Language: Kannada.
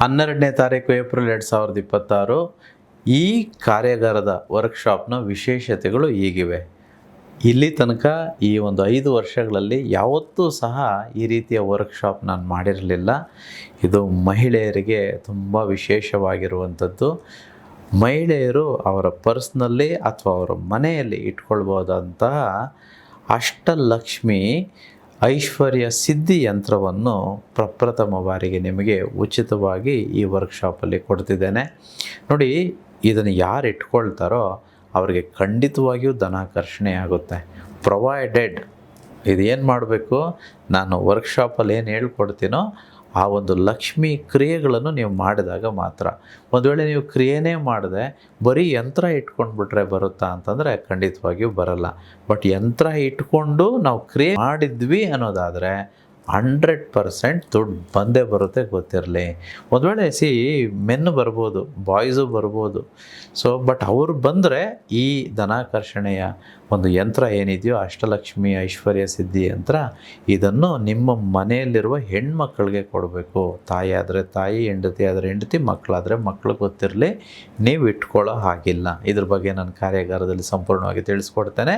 12ನೇ ತಾರೀಕು ಏಪ್ರಿಲ್ 2026 ಈ ಕಾರ್ಯಾಗಾರದ ವರ್ಕ್ಶಾಪ್ನ ವಿಶೇಷತೆಗಳು ಹೀಗಿವೆ. ಇಲ್ಲಿ ತನಕ ಈ ಒಂದು 5 ವರ್ಷಗಳಲ್ಲಿ ಯಾವತ್ತೂ ಸಹ ಈ ರೀತಿಯ ವರ್ಕ್ಶಾಪ್ ನಾನು ಮಾಡಿರಲಿಲ್ಲ. ಇದು ಮಹಿಳೆಯರಿಗೆ ತುಂಬ ವಿಶೇಷವಾಗಿರುವಂಥದ್ದು. ಮಹಿಳೆಯರು ಅವರ ಪರ್ಸ್ನಲ್ಲಿ ಅಥವಾ ಅವರ ಮನೆಯಲ್ಲಿ ಇಟ್ಕೊಳ್ಬೋದಂತಹ ಅಷ್ಟಲಕ್ಷ್ಮಿ ಐಶ್ವರ್ಯ ಸಿದ್ಧಿ ಯಂತ್ರವನ್ನು ಪ್ರಪ್ರಥಮ ಬಾರಿಗೆ ನಿಮಗೆ ಉಚಿತವಾಗಿ ಈ ವರ್ಕ್ಶಾಪಲ್ಲಿ ಕೊಡ್ತಿದ್ದೇನೆ. ನೋಡಿ, ಇದನ್ನು ಯಾರು ಇಟ್ಕೊಳ್ತಾರೋ ಅವರಿಗೆ ಖಂಡಿತವಾಗಿಯೂ ಧನಾಕರ್ಷಣೆ ಆಗುತ್ತೆ. ಪ್ರೊವೈಡೆಡ್ ಇದೇನು ಮಾಡಬೇಕು, ನಾನು ವರ್ಕ್ಶಾಪಲ್ಲಿ ಏನು ಹೇಳ್ಕೊಡ್ತೀನೋ ಆ ಒಂದು ಲಕ್ಷ್ಮಿ ಕ್ರಿಯೆಗಳನ್ನು ನೀವು ಮಾಡಿದಾಗ ಮಾತ್ರ. ಒಂದು ವೇಳೆ ನೀವು ಕ್ರಿಯೆನೇ ಮಾಡದೆ ಬರೀ ಯಂತ್ರ ಇಟ್ಕೊಂಡ್ಬಿಟ್ರೆ ಬರುತ್ತಾ ಅಂತಂದರೆ ಖಂಡಿತವಾಗಿಯೂ ಬರಲ್ಲ. ಬಟ್ ಯಂತ್ರ ಇಟ್ಕೊಂಡು ನಾವು ಕ್ರಿಯೆ ಮಾಡಿದ್ವಿ ಅನ್ನೋದಾದರೆ 100% ದುಡ್ಡು ಬಂದೇ ಬರುತ್ತೆ, ಗೊತ್ತಿರಲಿ. ಒಂದು ವೇಳೆ ಮೆನ್ನು ಬರ್ಬೋದು, ಬಾಯ್ಸು ಬರ್ಬೋದು. ಬಟ್ ಅವರು ಬಂದರೆ ಈ ಧನಾಕರ್ಷಣೆಯ ಒಂದು ಯಂತ್ರ ಏನಿದೆಯೋ ಅಷ್ಟಲಕ್ಷ್ಮಿ ಐಶ್ವರ್ಯ ಸಿದ್ಧಿ ಯಂತ್ರ, ಇದನ್ನು ನಿಮ್ಮ ಮನೆಯಲ್ಲಿರುವ ಹೆಣ್ಮಕ್ಳಿಗೆ ಕೊಡಬೇಕು. ತಾಯಿ ಆದರೆ ತಾಯಿ, ಹೆಂಡತಿ ಆದರೆ ಹೆಂಡತಿ, ಮಕ್ಕಳಾದರೆ ಮಕ್ಕಳು ಗೊತ್ತಿರಲಿ. ನೀವು ಇಟ್ಕೊಳ್ಳೋ ಹಾಗಿಲ್ಲ. ಇದ್ರ ಬಗ್ಗೆ ನಾನು ಕಾರ್ಯಾಗಾರದಲ್ಲಿ ಸಂಪೂರ್ಣವಾಗಿ ತಿಳಿಸ್ಕೊಡ್ತೇನೆ.